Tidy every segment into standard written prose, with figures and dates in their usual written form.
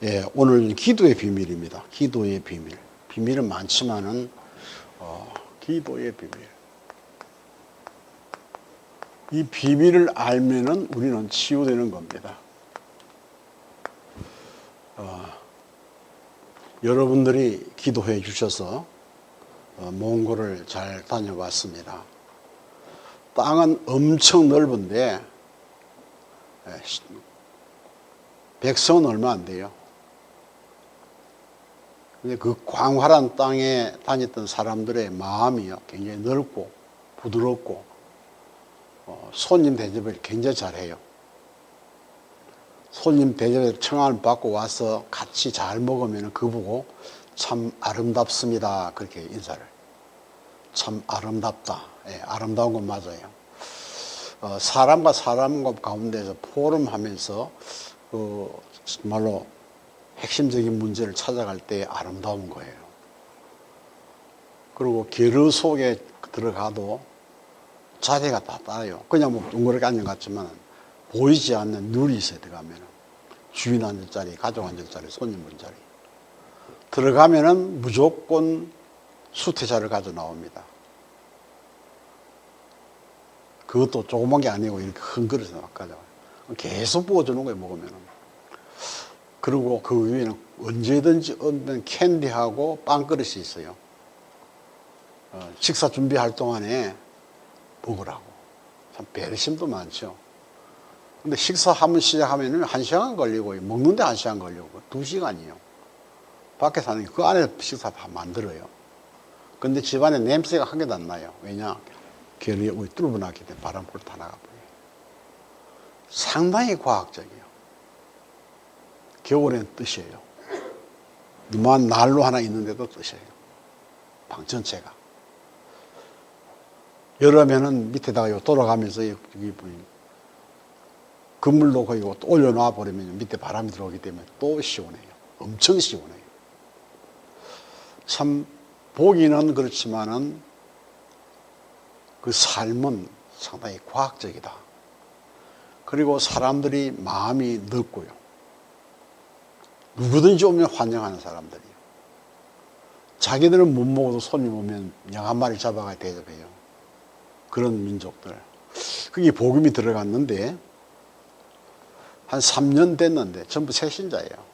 예, 오늘 기도의 비밀입니다. 기도의 비밀. 비밀은 많지만은 기도의 비밀. 이 비밀을 알면은 우리는 치유되는 겁니다. 여러분들이 기도해 주셔서 몽골을 잘 다녀왔습니다. 땅은 엄청 넓은데 백성은 얼마 안 돼요. 근데 그 광활한 땅에 다녔던 사람들의 마음이요 굉장히 넓고 부드럽고 손님 대접을 굉장히 잘해요. 손님 대접에 청함을 받고 와서 같이 잘 먹으면 그보고 참 아름답습니다 그렇게 인사를. 참 아름답다. 예, 아름다운 건 맞아요. 사람과 사람 가운데서 포럼하면서 정말로 핵심적인 문제를 찾아갈 때 아름다운 거예요. 그리고 게르 속에 들어가도 자리가 다 따요. 그냥 뭐 둥그렇게 앉아갔지만 보이지 않는 눈이 있어요. 들어가면 주인 앉을 자리, 가족 앉을 자리, 손님 앉을 자리. 들어가면은 무조건 수태자를 가져 나옵니다. 그것도 조그만 게 아니고 이렇게 큰 그릇에 막 가져와요. 계속 부어주는 거예요, 먹으면은. 그리고 그 위에는 언제든지 얻는 캔디하고 빵그릇이 있어요. 식사 준비할 동안에 먹으라고. 참 배려심도 많죠. 근데 식사 한번 시작하면 1시간 걸리고, 먹는데 1시간 걸리고, 2시간이요. 밖에 사는 게 그 안에 식사 다 만들어요. 근데 집안에 냄새가 한 개도 안 나요. 왜냐? 게르에 우리 뚫어놨기 때문에 바람불 다 나가버려요. 상당히 과학적이에요. 겨울엔 뜻이에요. 이만 난로 하나 있는데도 뜻이에요. 방 전체가. 여름에는 밑에다가 돌아가면서 여기 그물로 거기 올려놔 버리면 밑에 바람이 들어오기 때문에 또 시원해요. 엄청 시원해요. 참 보기는 그렇지만은 그 삶은 상당히 과학적이다. 그리고 사람들이 마음이 넓고요. 누구든지 오면 환영하는 사람들이에요. 자기들은 못 먹어도 손님 오면 양 한 마리 잡아가 대접해요. 그런 민족들. 그게 복음이 들어갔는데 한 3년 됐는데 전부 새신자예요.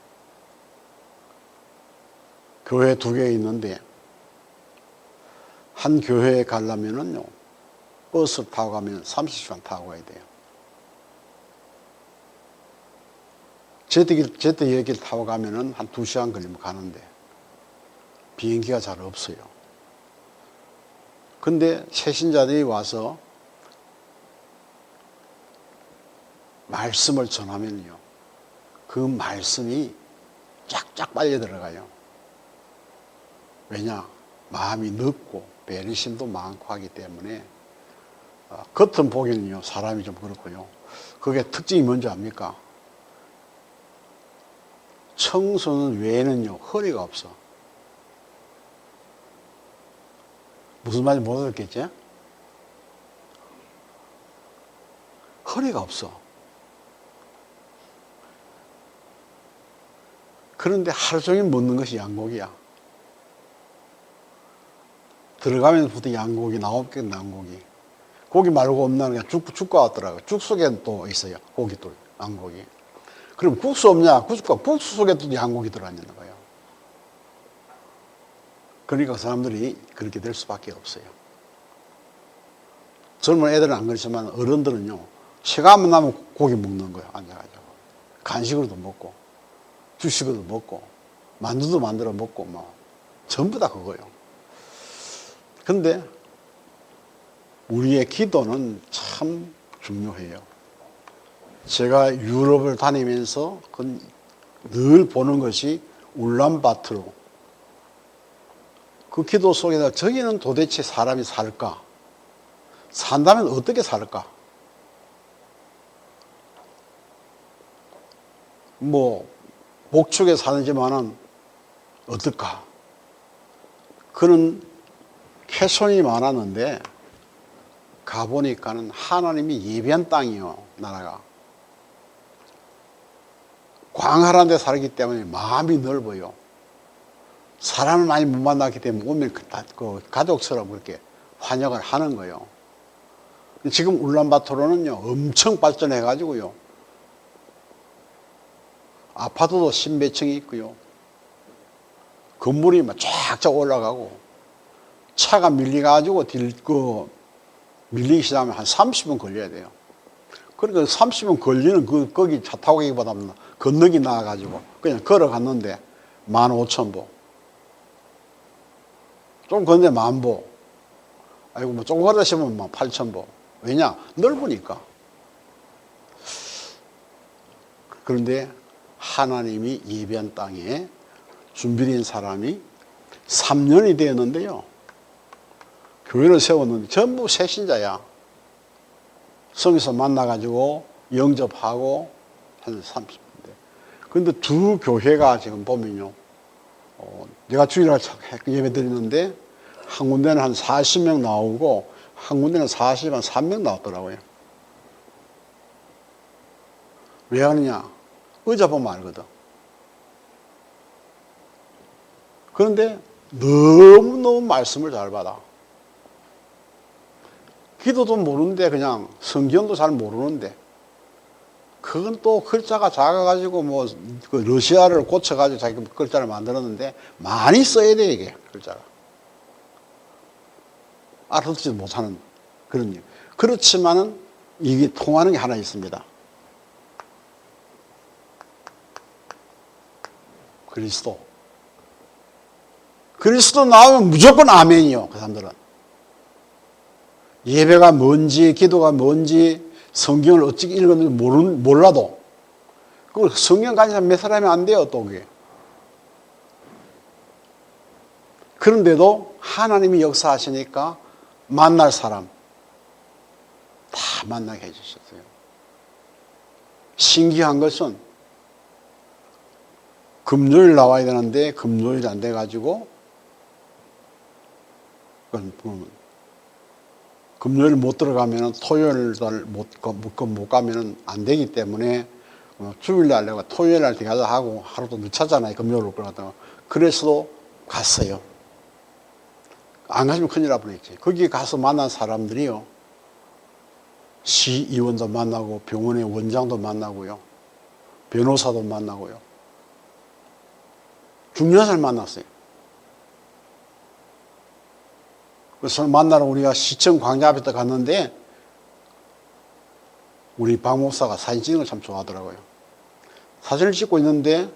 교회 2개 있는데 한 교회에 가려면은요 버스 타고 가면 30시간 타고 가야 돼요. 제트기를 타고 가면은 한 2시간 걸리면 가는데 비행기가 잘 없어요. 근데 새신자들이 와서 말씀을 전하면요 그 말씀이 쫙쫙 빨려 들어가요. 왜냐? 마음이 넓고 배려심도 많고 하기 때문에 겉은 보기는요 사람이 좀 그렇고요. 그게 특징이 뭔지 압니까? 청소년 외에는요 허리가 없어. 무슨 말인지 못 알았겠지? 허리가 없어. 그런데 하루 종일 먹는 것이 양고기야. 들어가면서부터 양고기, 나오게 양고기. 고기 말고 없나 죽과 같더라고요. 죽 속에는 또 있어요. 고기들, 양고기. 그럼 국수 없냐? 국수 속에 또 양고기 들어있는 거예요. 그러니까 사람들이 그렇게 될 수밖에 없어요. 젊은 애들은 안 그렇지만 어른들은요, 시간만 나면 고기 먹는 거예요. 앉아가지고. 간식으로도 먹고, 주식으로도 먹고, 만두도 만들어 먹고, 뭐, 전부 다 그거예요. 근데 우리의 기도는 참 중요해요. 제가 유럽을 다니면서 늘 보는 것이 울란바토르. 그 기도 속에서 저기는 도대체 사람이 살까? 산다면 어떻게 살까? 뭐 목축에 사는지만은 어떨까? 그런 캐손이 많았는데 가보니까는 하나님이 예비한 땅이요, 나라가. 광활한 데 살기 때문에 마음이 넓어요. 사람을 많이 못 만났기 때문에 오면 그 가족처럼 그렇게 환영을 하는 거예요. 지금 울란바토르는요, 엄청 발전해가지고요, 아파트도 십몇 층이 있고요, 건물이 막 쫙쫙 올라가고, 차가 밀려가지고 밀리기 시작하면 한 30분 걸려야 돼요. 그러니까 30분 걸리는 거기 차 타고 가기보다 건너기 나와가지고 그냥 걸어갔는데 15,000보. 좀 건데 10,000보. 아이고, 뭐 조금 걸으시면 8,000보. 왜냐? 넓으니까. 그런데 하나님이 예비한 땅에 준비된 사람이 3년이 되었는데요, 교회를 세웠는데 전부 새신자야. 성에서 만나가지고 영접하고 한 30인데. 그런데 두 교회가 지금 보면요, 내가 주일날 예배 드리는데 한 군데는 한 40명 나오고 한 군데는 43명 나왔더라고요. 왜 하느냐? 의자 보면 알거든. 그런데 너무너무 말씀을 잘 받아. 기도도 모르는데, 그냥 성경도 잘 모르는데, 그건 또 글자가 작아가지고 뭐 그 러시아를 고쳐가지고 자기 글자를 만들었는데 많이 써야 돼, 이게 글자가. 알아듣지도 못하는 그런 일. 그렇지만은 이게 통하는 게 하나 있습니다. 그리스도. 그리스도 나오면 무조건 아멘이요, 그 사람들은. 예배가 뭔지, 기도가 뭔지, 성경을 어떻게 읽었는지 몰라도, 그 성경 가진 사람 몇 사람이 안 돼요, 또 그게. 그런데도 하나님이 역사하시니까 만날 사람 다 만나게 해주셨어요. 신기한 것은 금요일 나와야 되는데 금요일이 안 돼가지고, 금요일 못 들어가면 토요일 날 못 가면 안 되기 때문에 주일날 내가 토요일 날 가자 하고 하루도 늦췄잖아요. 금요일 올 거라다가. 그래서 갔어요. 안 가시면 큰일 날 뻔했지. 거기 가서 만난 사람들이요, 시의원도 만나고 병원의 원장도 만나고요, 변호사도 만나고요, 중요한 사람 만났어요. 그래서 만나러 우리가 시청 광장 앞에 갔는데 우리 박 목사가 사진 찍는 걸 참 좋아하더라고요. 사진을 찍고 있는데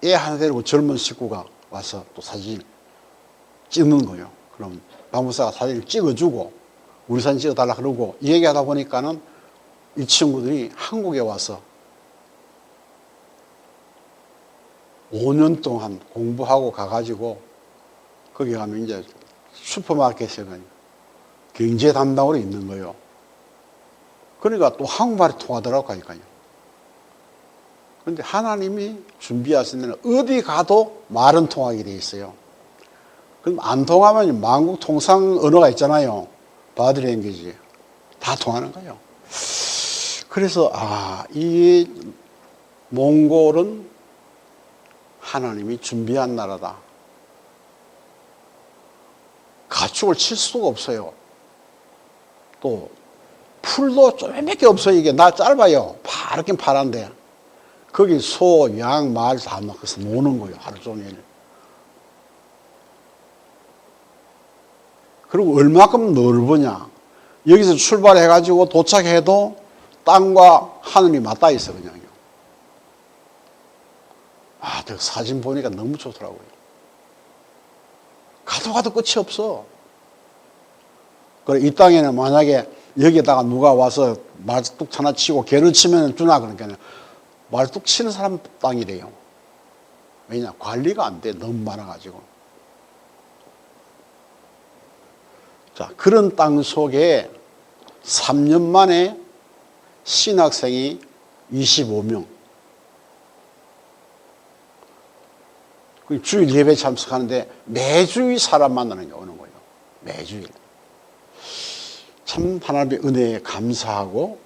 애 하나 데리고 젊은 식구가 와서 또 사진 찍는 거예요. 그럼 박 목사가 사진을 찍어주고 우리 사진 찍어달라 그러고, 이 얘기하다 보니까는 이 친구들이 한국에 와서 5년 동안 공부하고 가가지고 거기 가면 이제 슈퍼마켓에 경제 담당으로 있는 거예요. 그러니까 또 한국말이 통하더라고 하니까요. 그런데 하나님이 준비하신 데는 어디 가도 말은 통하게 돼 있어요. 그럼 안 통하면 만국 통상 언어가 있잖아요. 바디 랭귀지. 다 통하는 거예요. 그래서 이 몽골은 하나님이 준비한 나라다. 가축을 칠 수가 없어요. 또 풀도 쪼매밖에 없어요. 이게 나 짧아요. 파랗긴 파란데 거기 소, 양, 말 다 넣어서 노는 거예요, 하루 종일. 그리고 얼마큼 넓으냐, 여기서 출발해가지고 도착해도 땅과 하늘이 맞닿아 있어, 그냥요. 저 사진 보니까 너무 좋더라고요. 가도 끝이 없어. 그래, 이 땅에는 만약에 여기에다가 누가 와서 말뚝 하나 치고 개를 치면 주나, 그러니까 말뚝 치는 사람 땅이래요. 왜냐? 관리가 안 돼. 너무 많아가지고. 자, 그런 땅 속에 3년 만에 신학생이 25명. 주일 예배 참석하는데 매주일 사람 만나는 게 오는 거예요. 매주일. 참 하나님의 은혜에 감사하고,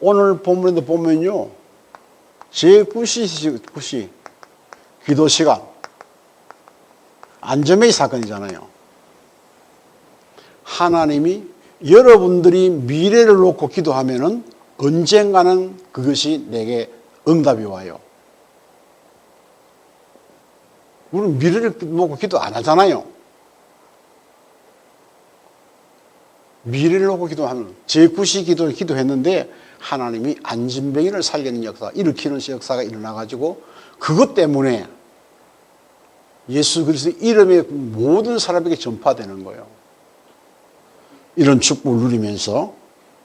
오늘 본문에도 보면요. 제9시 기도 시간. 안전메이 사건이잖아요. 하나님이 여러분들이 미래를 놓고 기도하면은 언젠가는 그것이 내게 응답이 와요. 우리는 미래를 놓고 기도 안 하잖아요. 미래를 놓고 기도하면 제9시 기도를 기도했는데 하나님이 안진뱅이를 살리는 역사, 일으키는 역사가 일어나가지고 그것 때문에 예수 그리스도의 이름이 모든 사람에게 전파되는 거예요. 이런 축복을 누리면서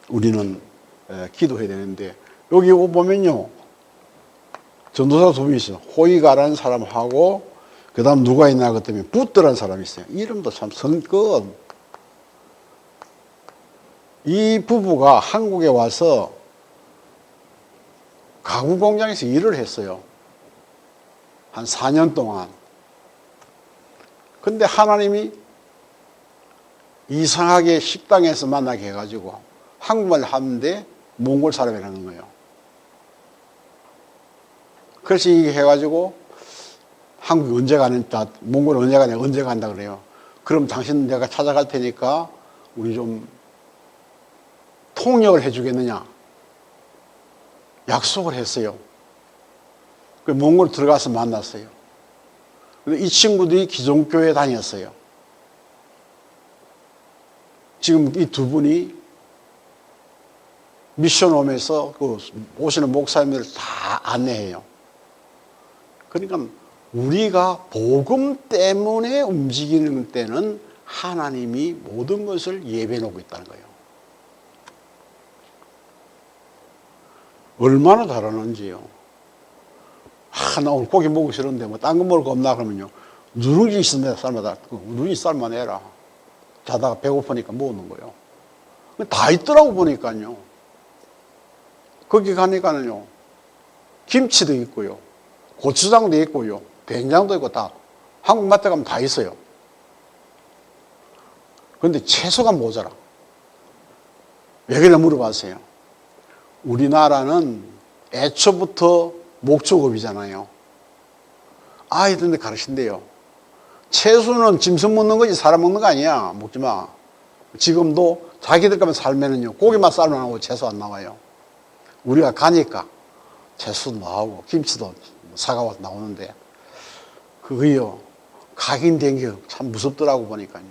우리는 기도해야 되는데 여기 보면요. 전도사 두 분 있어요. 호이가라는 사람하고 그 다음 누가 있나 그랬더니 붓더라는 사람이 있어요. 이름도 참 성껏. 이 부부가 한국에 와서 가구 공장에서 일을 했어요. 한 4년 동안. 근데 하나님이 이상하게 식당에서 만나게 해가지고 한국말 하는데 몽골 사람이라는 거예요. 그래서 이게 해가지고 한국에 언제 가는다, 몽골 언제 가냐, 언제 간다 그래요. 그럼 당신 내가 찾아갈 테니까 우리 좀 통역을 해주겠느냐. 약속을 했어요. 그 몽골 들어가서 만났어요. 근데 이 친구들이 기존교회에 다녔어요. 지금 이 두 분이 미션홈에서 그 오시는 목사님들을 다 안내해요. 그러니까 우리가 복음 때문에 움직이는 때는 하나님이 모든 것을 예배해 놓고 있다는 거예요. 얼마나 잘하는지요. 나 오늘 고기 먹기 싫은데 뭐 딴 거 먹을 거 없나 그러면요. 누룽지 있으면 삶아다. 누룽지 삶아내라. 자다가 배고프니까 먹는 거예요. 다 있더라고 보니까요. 거기 가니까는요. 김치도 있고요. 고추장도 있고요. 된장도 있고 다. 한국 마트 가면 다 있어요. 그런데 채소가 모자라. 왜 그래 물어봤어요. 우리나라는 애초부터 목초급이잖아요. 아이들한테 가르친대요. 채소는 짐승 먹는 거지 사람 먹는 거 아니야. 먹지 마. 지금도 자기들 가면 살면은요. 고기만 삶아 나오고 채소 안 나와요. 우리가 가니까 채소도 나오고 김치도 사가와서 나오는데 그거요. 각인된 게 참 무섭더라고 보니까요.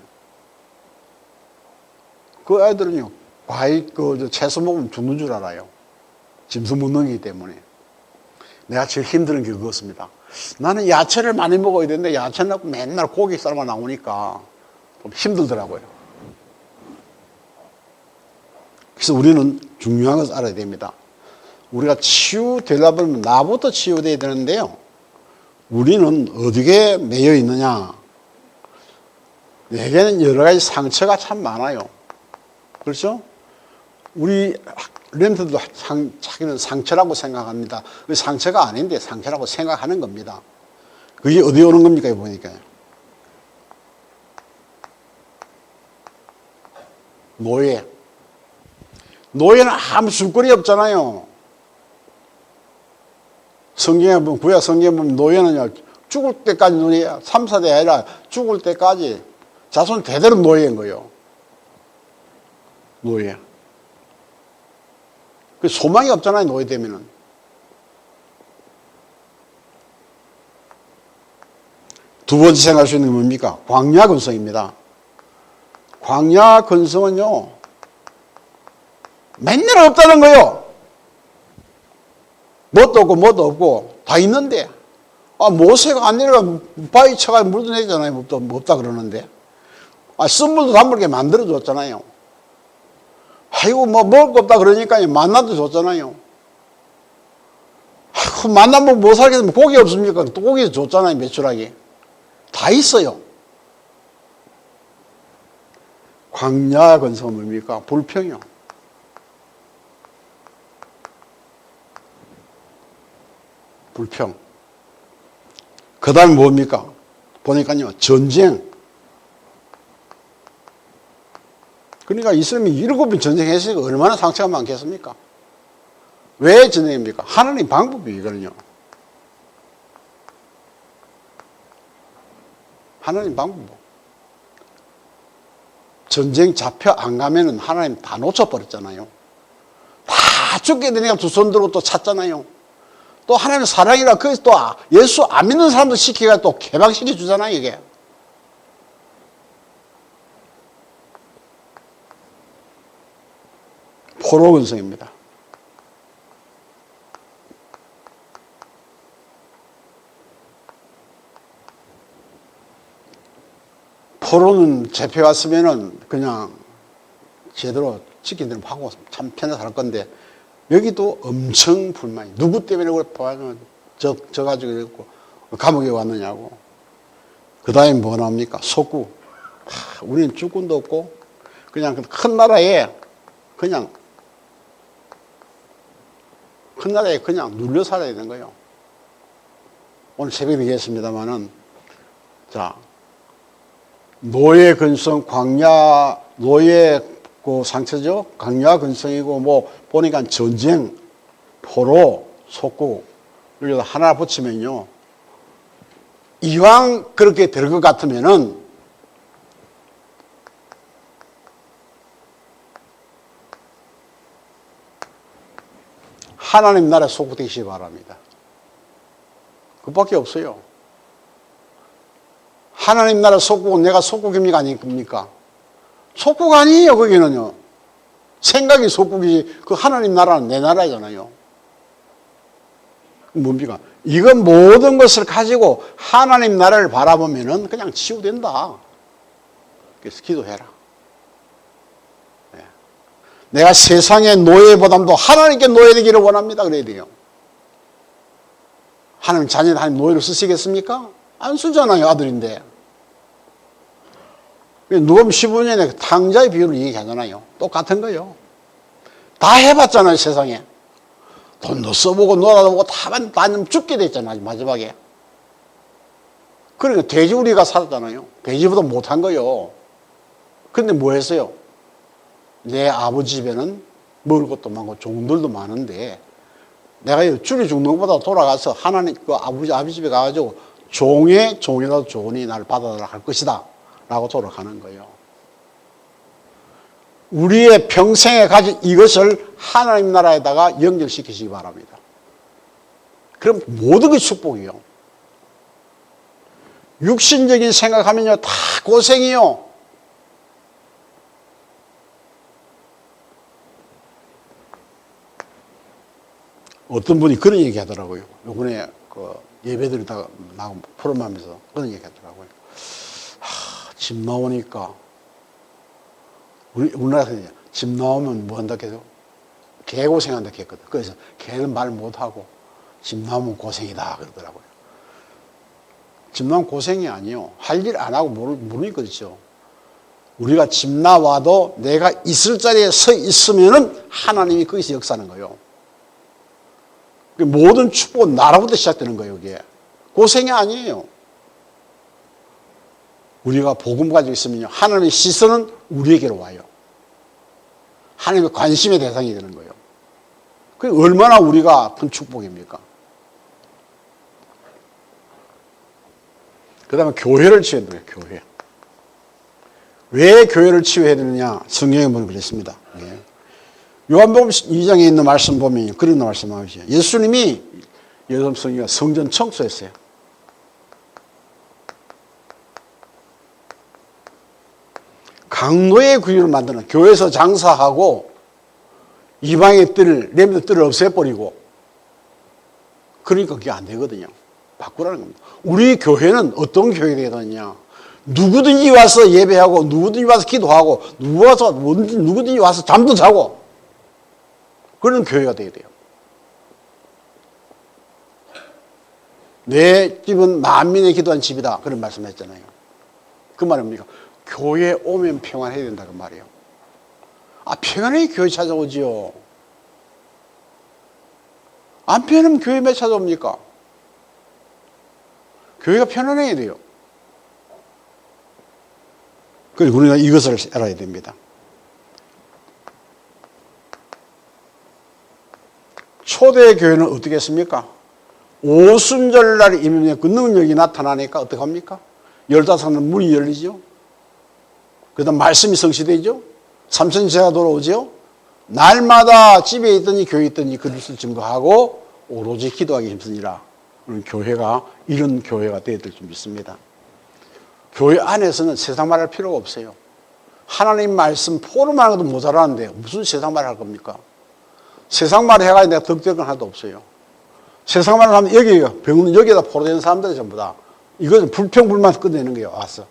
그 아이들은요. 과일, 채소 먹으면 죽는 줄 알아요. 짐승 먹는 거기 때문에. 내가 제일 힘든 게 그것입니다. 나는 야채를 많이 먹어야 되는데 야채는 맨날 고기 삶아 나오니까 좀 힘들더라고요. 그래서 우리는 중요한 것을 알아야 됩니다. 우리가 치유되려면 나부터 치유돼야 되는데요. 우리는 어디에 매여 있느냐. 내게는 여러 가지 상처가 참 많아요. 그렇죠? 우리 렘트도 자기는 상처라고 생각합니다. 그 상처가 아닌데 상처라고 생각하는 겁니다. 그게 어디에 오는 겁니까? 보니까. 노예. 노예는 아무 줄거리 없잖아요. 성경에 보면, 구약 성경에 보면 노예는요, 죽을 때까지 노예야. 3, 4대 아니라 죽을 때까지 자손 대대로 노예인 거예요. 노예. 그 소망이 없잖아요, 노예 되면은. 두 번째 생각할 수 있는 게 뭡니까? 광야 근성입니다. 광야 근성은요, 맨날 없다는 거예요. 뭣도 없고, 뭣도 없고, 다 있는데. 모세가 안 내려가 바위 쳐가 물도 내잖아요. 없다 그러는데. 쓴물도 담물게 만들어줬잖아요. 아이고, 먹을 거 없다 그러니까 만나도 줬잖아요. 아이고, 만나면 못 살겠으면 고기 없습니까? 또 고기 줬잖아요, 매출하게. 다 있어요. 광야 근성은 뭡니까? 불평이요. 불평. 그 다음에 뭡니까? 보니까요, 전쟁. 그러니까 이스라엘이 7번 전쟁했으니까 얼마나 상처가 많겠습니까? 왜 전쟁입니까? 하나님 방법이거든요. 하나님 방법. 전쟁 잡혀 안 가면은 하나님 다 놓쳐버렸잖아요. 다 죽게 되니까 두 손 들고 또 찾잖아요. 또 하나님의 사랑이라 거기서 또 예수 안 믿는 사람도 시키가 또 개방시켜 주잖아요, 이게. 포로 근성입니다. 포로는 잡혀왔으면은 그냥 제대로 지킨 대로 하고 참 편하게 살 건데, 여기도 엄청 불만이. 누구 때문에 저 가지고 이랬고, 감옥에 왔느냐고. 그 다음에 뭐 나옵니까? 속구. 우리는 주권도 없고, 그냥 큰 나라에 그냥 눌려 살아야 되는 거예요. 오늘 새벽에 얘기했습니다만은, 자, 노예 근성, 광야, 노예 그 상처죠? 광야 근성이고, 뭐, 보니까 전쟁, 포로, 속구, 여기다 하나 붙이면요. 이왕 그렇게 될 것 같으면은, 하나님 나라에 속구되시기 바랍니다. 그밖에 없어요. 하나님 나라 속국은 내가 속국입니까? 아닙니까? 속국 아니에요, 거기는요. 생각이 속국이지, 그 하나님 나라는 내 나라잖아요. 뭡니까? 이건 모든 것을 가지고 하나님 나라를 바라보면은 그냥 치유된다. 그래서 기도해라. 네. 내가 세상의 노예보다도 하나님께 노예되기를 원합니다. 그래야 돼요. 하나님 자녀들 하나님 노예를 쓰시겠습니까? 안 쓰잖아요, 아들인데. 누가복음 15년에 탕자의 비유를 얘기하잖아요. 똑같은 거예요. 다 해봤잖아요, 세상에. 돈도 써보고 놀아보고 다 죽게 됐잖아요, 마지막에. 그러니까 돼지우리가 살았잖아요. 돼지보다 못한 거예요. 근데 뭐 했어요? 내 아버지 집에는 먹을 것도 많고 종들도 많은데 내가 줄이 죽는 것보다 돌아가서 하나님 그 아버지 집에 가가지고 종이라도 좋으니 나를 받아달라 할 것이다 라고 돌아가는 거예요. 우리의 평생에 가진 이것을 하나님 나라에다가 연결시키시기 바랍니다. 그럼 모든 것이 축복이요. 육신적인 생각하면요 다 고생이요. 어떤 분이 그런 얘기 하더라고요. 요번에 그 예배드리다가 나하고 포럼하면서 그런 얘기 하더라고요. 집 나오니까 우리나라에서 집 나오면 뭐 한다 해서 개고생한다 했거든. 그래서 개는 말 못하고 집 나오면 고생이다 그러더라고요. 집 나오면 고생이 아니요. 할 일 안 하고 모르니 그렇죠. 우리가 집 나와도 내가 있을 자리에 서 있으면은 하나님이 거기서 역사하는 거예요. 모든 축복은 나라부터 시작되는 거예요, 이게. 고생이 아니에요. 우리가 복음 가지고 있으면요, 하나님의 시선은 우리에게로 와요. 하나님의 관심의 대상이 되는 거예요. 그게 얼마나 우리가 큰 축복입니까? 그 다음에 교회를 치유해야 돼요, 교회. 왜 교회를 치유해야 되느냐? 성경에 보면 그랬습니다. 네. 요한복음 2장에 있는 말씀 보면 그런 말씀하시죠. 예수님이 예루살렘 성전 청소했어요. 강도의 구유를 만드는 교회에서 장사하고 이방의 뜰을 레미도 뜰을 없애버리고 그러니까 그게 안 되거든요. 바꾸라는 겁니다. 우리 교회는 어떤 교회가 되어야 되느냐? 누구든지 와서 예배하고 누구든지 와서 기도하고 누구든지 와서 잠도 자고 그런 교회가 되어야 돼요. 내 집은 만민의 기도한 집이다. 그런 말씀했잖아요. 그 말은 뭡니까? 교회에 오면 평안해야 된다. 그 말이에요. 평안해야 교회 찾아오지요. 안 편하면 교회 왜 찾아옵니까? 교회가 편안해야 돼요. 그래서 우리가 이것을 알아야 됩니다. 초대교회는 어떻게 했습니까? 오순절날이 이면 그 능력이 나타나니까 어떻게 합니까? 15날 문이 열리죠. 그 다음 말씀이 성취되죠. 삼천제가 돌아오죠. 날마다 집에 있든지 교회에 있든지 그리스도를 증거하고 오로지 기도하기 힘쓰니라. 교회가 이런 교회가 되어야 될 줄 믿습니다. 교회 안에서는 세상 말할 필요가 없어요. 하나님 말씀 포로만 해도 모자라는데 무슨 세상 말을 할 겁니까? 세상 말을 해가지고 내가 덕될 건 하나도 없어요. 세상 말을 하면 병은 여기에다 포로되는 사람들이 전부 다 이거는 불평불만 끝내는 거예요. 와서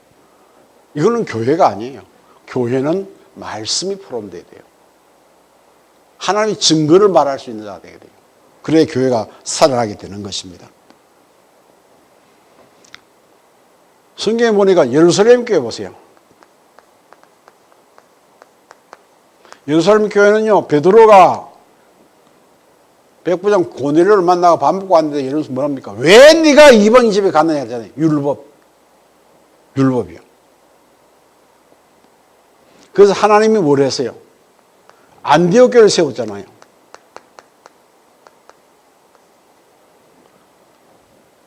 이거는 교회가 아니에요. 교회는 말씀이 포럼돼야 돼요. 하나님의 증거를 말할 수 있는 자가 되게 돼요. 그래야 교회가 살아나게 되는 것입니다. 성경에 보니까 예루살렘 교회 보세요. 예루살렘 교회는요, 베드로가 백부장 고넬료를 만나고 밥 먹고 왔는데 예루살렘 뭐랍니까? 왜 네가 이방 집에 갔느냐 하잖아요. 율법이요. 그래서 하나님이 뭘 했어요? 안디옥 교회를 세웠잖아요.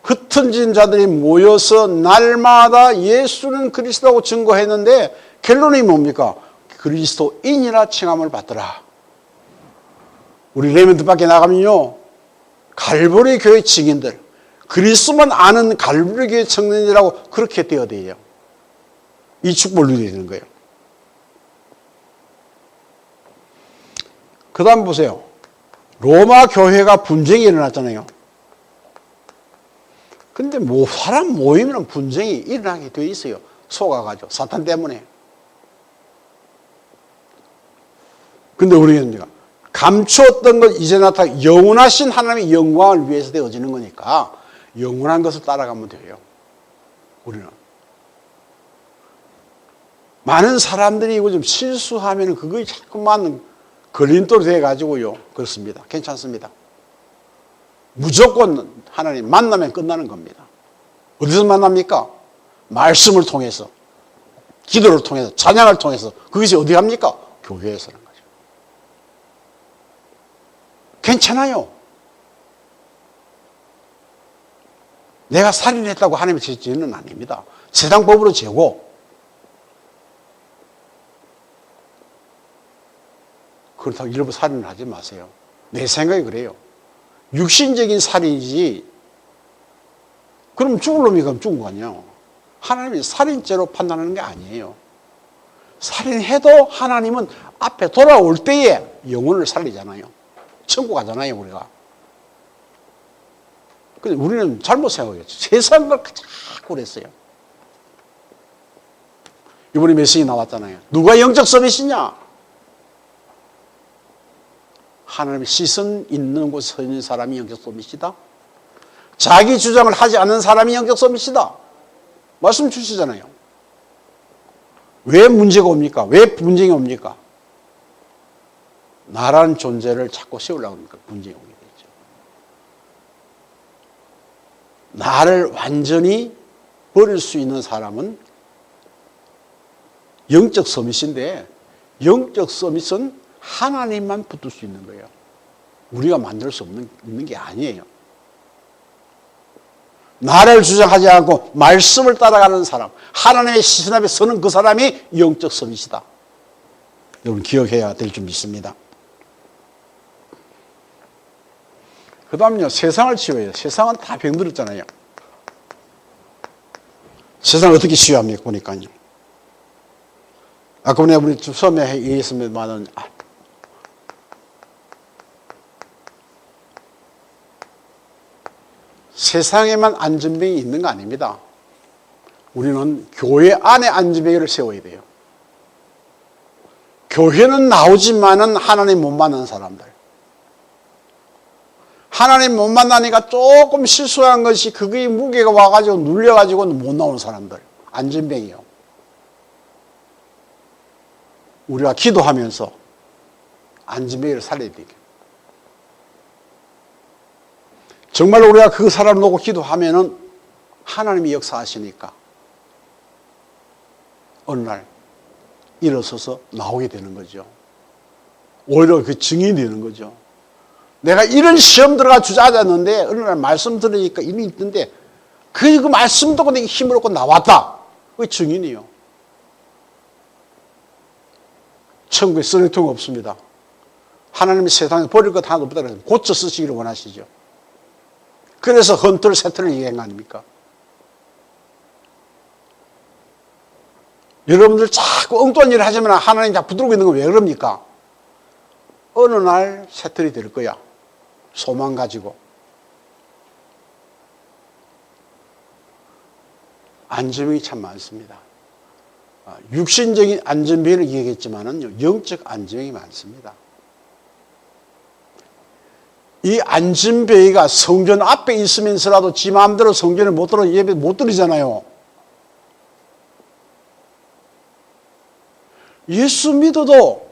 흩어진 자들이 모여서 날마다 예수는 그리스도라고 증거했는데 결론이 뭡니까? 그리스도인이라 칭함을 받더라. 우리 레몬드 밖에 나가면요, 갈보리 교회 증인들, 그리스도만 아는 갈보리 교회 청년이라고 그렇게 되어야 돼요. 이 축복을 누려야 되는 거예요. 그 다음 보세요. 로마 교회가 분쟁이 일어났잖아요. 근데 사람 모이면 분쟁이 일어나게 되어 있어요. 속아가지고 사탄 때문에. 근데 우리는 감추었던 것 이제 나타나 영원하신 하나님의 영광을 위해서 되어지는 거니까 영원한 것을 따라가면 돼요. 우리는. 많은 사람들이 이거 좀 실수하면 그거에 자꾸만 걸림돌이 돼가지고요. 그렇습니다. 괜찮습니다. 무조건 하나님 만나면 끝나는 겁니다. 어디서 만납니까? 말씀을 통해서, 기도를 통해서, 찬양을 통해서. 그것이 어디 합니까? 교회에서는 거죠. 괜찮아요. 내가 살인했다고 하나님의 죄는 아닙니다. 세상 법으로 죄고. 그렇다고 일부 살인을 하지 마세요. 내 생각이 그래요. 육신적인 살인이지. 그럼 죽을 놈이 그럼 죽은 거 아니에요. 하나님이 살인죄로 판단하는 게 아니에요. 살인해도 하나님은 앞에 돌아올 때에 영혼을 살리잖아요. 천국 가잖아요, 우리가. 근데 우리는 잘못 생각했죠. 세상 걸 자꾸 그랬어요. 이번에 메시지 나왔잖아요. 누가 영적 서밋이냐? 하나님의 시선 있는 곳에 서 있는 사람이 영적 서밋이다. 자기 주장을 하지 않는 사람이 영적 서밋이다. 말씀 주시잖아요. 왜 문제가 옵니까? 왜 분쟁이 옵니까? 나라는 존재를 자꾸 세우려고 합니까? 분쟁이 오게 되죠. 나를 완전히 버릴 수 있는 사람은 영적 서밋인데, 영적 서밋은 하나님만 붙들 수 있는 거예요. 우리가 만들 수 없는 게 아니에요. 나를 주장하지 않고 말씀을 따라가는 사람, 하나님의 시선 앞에 서는 그 사람이 영적 서밋이다. 여러분 기억해야 될 줄 믿습니다. 그 다음요, 세상을 치워요. 세상은 다 병들었잖아요. 세상을 어떻게 치유합니까? 보니까요. 아까 우리 처음에 얘기했습니다만, 세상에만 안전병이 있는 거 아닙니다. 우리는 교회 안에 안전병을 세워야 돼요. 교회는 나오지만은 하나님 못 만나는 사람들. 하나님 못 만나니까 조금 실수한 것이 그게 무게가 와가지고 눌려가지고 못 나오는 사람들. 안전병이요. 우리가 기도하면서 안전병을 살려야 돼요. 정말 우리가 그 사람을 놓고 기도하면은 하나님이 역사하시니까 어느 날 일어서서 나오게 되는 거죠. 오히려 그 증인이 되는 거죠. 내가 이런 시험 들어가 주저앉았는데 어느 날 말씀 들으니까 이미 있던데 그 말씀 듣고 내가 힘을 얻고 나왔다. 그게 증인이요. 천국에 쓰레기통 없습니다. 하나님이 세상에 버릴 것 하나도 없다 그래서 고쳐 쓰시기를 원하시죠. 그래서 헌틀 세트를 이행 아닙니까? 여러분들 자꾸 엉뚱한 일을 하지만 하나님 자꾸 붙들고 있는 건 왜 그럽니까? 어느 날 세틀이 될 거야. 소망 가지고. 안전병이 참 많습니다. 육신적인 안전병을 얘기했지만은 영적 안전병이 많습니다. 이 안전병이가 성전 앞에 있으면서라도 지 마음대로 성전을 못 들어 예배 못 드리잖아요. 예수 믿어도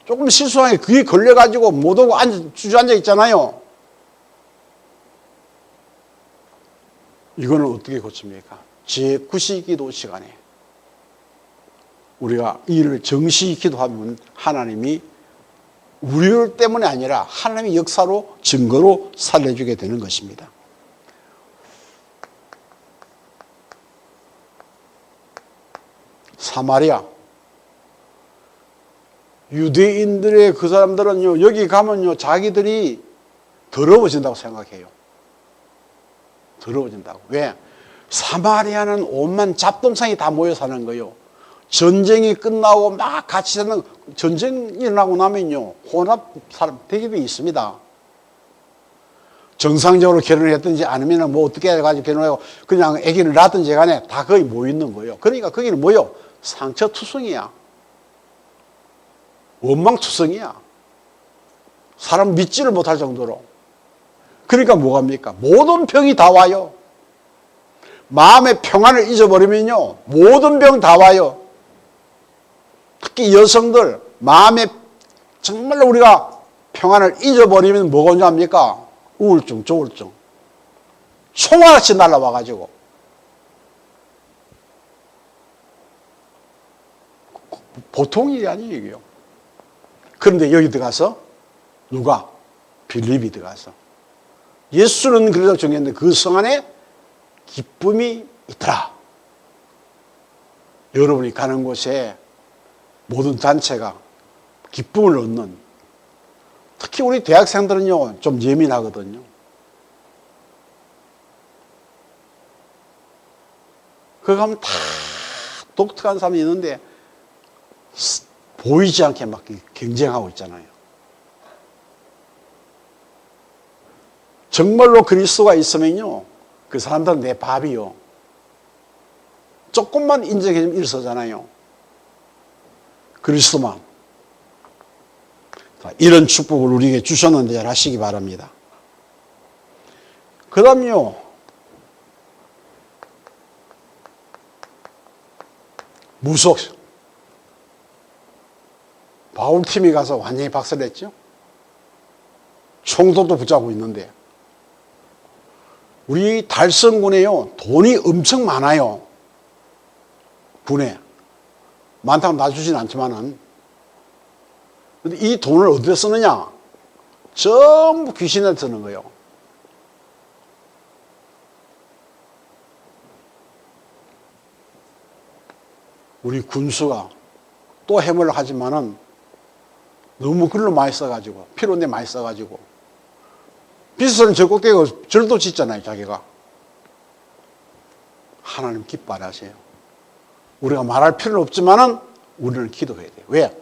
조금 실수하게 그게 걸려가지고 못 오고 주저앉아 있잖아요. 이거는 어떻게 고칩니까? 제9시 기도 시간에 우리가 이를 정시히 기도하면 하나님이 우리 때문에 아니라 하나님의 역사로 증거로 살려주게 되는 것입니다. 사마리아 유대인들의 그 사람들은요, 여기 가면요, 자기들이 더러워진다고 생각해요. 더러워진다고. 왜? 사마리아는 온만 잡동상이 다 모여 사는 거예요. 전쟁이 끝나고 막 같이 사는, 전쟁이 일어나고 나면요, 혼합 사람 대기도 있습니다. 정상적으로 결혼을 했든지 아니면 뭐 어떻게 해가지고 결혼하고 그냥 아기를 낳든지 간에 다 거의 모여 있는 거예요. 그러니까 거기는 뭐요? 상처투성이야. 원망투성이야. 사람 믿지를 못할 정도로. 그러니까 뭐합니까? 모든 병이 다 와요. 마음의 평안을 잊어버리면요, 모든 병 다 와요. 특히 여성들, 마음에 정말로 우리가 평안을 잊어버리면 뭐가 오냐 합니까? 우울증, 조울증. 총알같이 날라와가지고. 보통 일이 아니에요, 이게요. 그런데 여기 들어가서 누가? 빌립이 들어가서. 예수는 그래서 정했는데 그 성 안에 기쁨이 있더라. 여러분이 가는 곳에 모든 단체가 기쁨을 얻는, 특히 우리 대학생들은요, 좀 예민하거든요. 거기 가면 다 독특한 사람이 있는데 보이지 않게 막 경쟁하고 있잖아요. 정말로 그리스도가 있으면요, 그 사람들은 내 밥이요. 조금만 인정해주면 일서잖아요. 그리스도만. 이런 축복을 우리에게 주셨는데 잘 하시기 바랍니다. 그 다음요, 무속. 바울팀이 가서 완전히 박살냈죠. 총도도 붙잡고 있는데. 우리 달성군에요, 돈이 엄청 많아요. 군에. 많다고 놔주진 않지만은. 근데 이 돈을 어디에 쓰느냐? 전부 귀신한테 쓰는 거예요. 우리 군수가 또 해물을 하지만은 너무 글로 많이 써가지고, 필요한데 많이 써가지고. 비서는 저 꼭대기가 절도 짓잖아요, 자기가. 하나님 기뻐 하세요. 우리가 말할 필요는 없지만은 우리는 기도해야 돼요. 왜?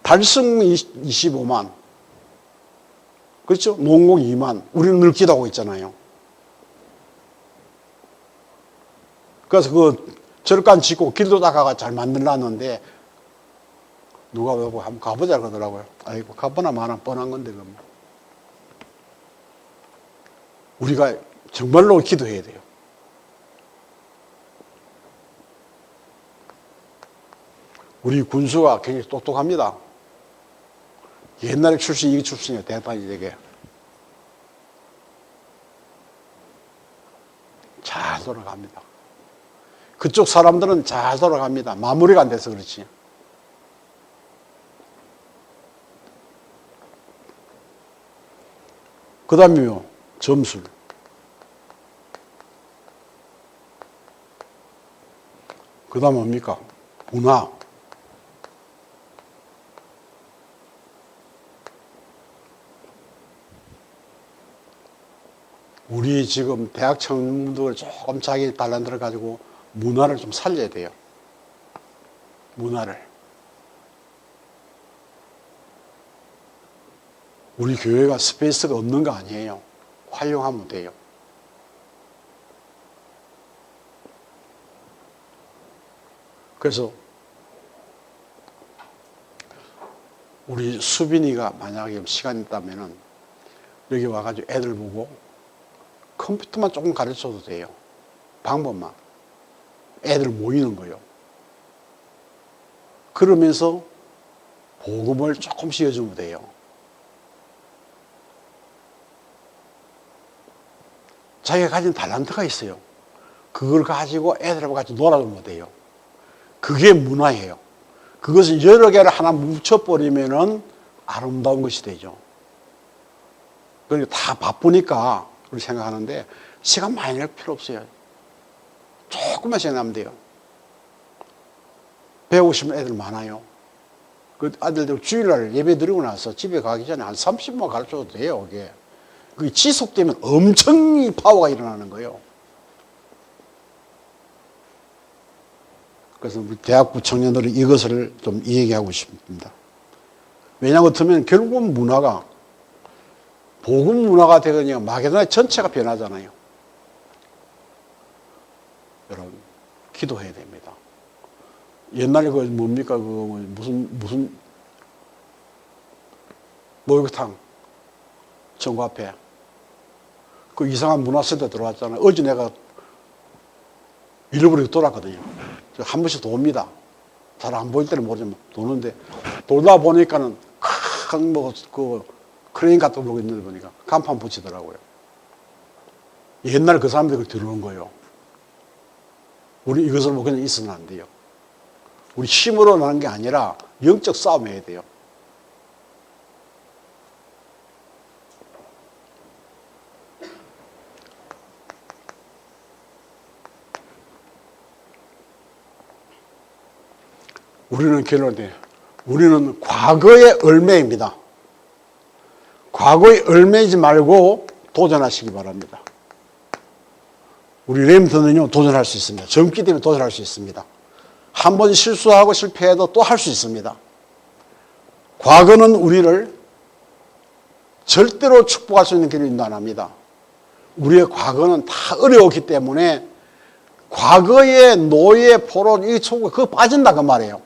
달성 25만. 그렇죠? 농공 2만. 우리는 늘 기도하고 있잖아요. 그래서 그 절간 짓고 길도 닦아가 잘 만들어놨는데 누가 왜 한번 가보자 그러더라고요. 아이고, 가보나 마나 뻔한 건데, 그럼. 우리가 정말로 기도해야 돼요. 우리 군수가 굉장히 똑똑합니다. 옛날에 출신, 이게 출신이에요. 대단히 되게. 잘 돌아갑니다. 그쪽 사람들은 잘 돌아갑니다. 마무리가 안 돼서 그렇지. 그 다음에요, 점술. 그 다음 뭡니까? 문화. 우리 지금 대학 청년들 조금 자기 달란트를 가지고 문화를 좀 살려야 돼요. 문화를. 우리 교회가 스페이스가 없는 거 아니에요. 활용하면 돼요. 그래서 우리 수빈이가 만약에 시간 있다면은 여기 와가지고 애들 보고 컴퓨터만 조금 가르쳐도 돼요. 방법만. 애들 모이는 거요. 그러면서 복음을 조금씩 해주면 돼요. 자기가 가진 달란트가 있어요. 그걸 가지고 애들하고 같이 놀아주면 돼요. 그게 문화예요. 그것을 여러 개를 하나 뭉쳐버리면은 아름다운 것이 되죠. 그러니까 다 바쁘니까 그렇게 생각하는데 시간 많이 낼 필요 없어요. 조금만 시간 나면 돼요. 배우고 싶은 애들 많아요. 그 아들들 주일날 예배 드리고 나서 집에 가기 전에 한 30분 가르쳐도 돼요. 그게. 그게 지속되면 엄청 파워가 일어나는 거예요. 그래서 우리 대학부 청년들이 이것을 좀 얘기하고 싶습니다. 왜냐하면 결국은 문화가 복음 문화가 되거든요. 마게도냐 전체가 변하잖아요. 여러분, 기도해야 됩니다. 옛날에 그 뭡니까? 그 무슨 목욕탕 전구 앞에 그 이상한 문화센터 들어왔잖아요. 어제 내가 잃어버리고 돌았거든요. 한 번씩 돕니다. 잘 안 보일 때는 모르지만 도는데 돌다 보니까는 큰 크레인 같은 거 보고 있는 데 보니까 간판 붙이더라고요. 옛날 그 사람들이 들어온 거예요. 우리 이것을 보고 그냥 있어는 안 돼요. 우리 힘으로 나는 게 아니라 영적 싸움 해야 돼요. 우리는 결론이 우리는 과거의 얼매입니다. 과거의 얼매이지 말고 도전하시기 바랍니다. 우리 렘트는요, 도전할 수 있습니다. 젊기 때문에 도전할 수 있습니다. 한 번 실수하고 실패해도 또 할 수 있습니다. 과거는 우리를 절대로 축복할 수 있는 길을 인도 안 합니다. 우리의 과거는 다 어려웠기 때문에 과거의 노예, 포로, 이 천국, 그거 빠진다 그 말이에요.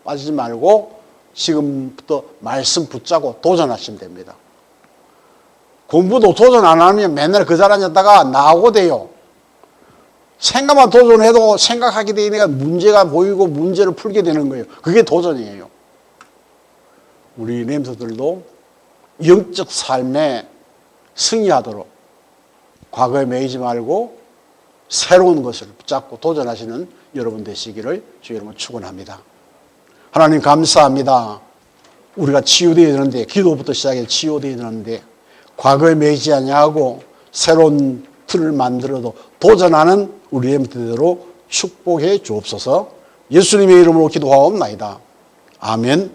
빠지지 말고 지금부터 말씀 붙잡고 도전하시면 됩니다. 공부도 도전 안 하면 맨날 그 자리에 앉았다가 나오고 돼요. 생각만 도전해도 생각하게 되니까 문제가 보이고 문제를 풀게 되는 거예요. 그게 도전이에요. 우리 렘서들도 영적 삶에 승리하도록 과거에 매이지 말고 새로운 것을 붙잡고 도전하시는 여러분 되시기를 주의 이름으로 축원합니다. 하나님 감사합니다. 우리가 치유되어야 되는데, 기도부터 시작해 치유되어야 되는데 과거에 매이지 아니하고 새로운 틀을 만들어도 도전하는 우리 렘트대로 축복해 주옵소서. 예수님의 이름으로 기도하옵나이다. 아멘.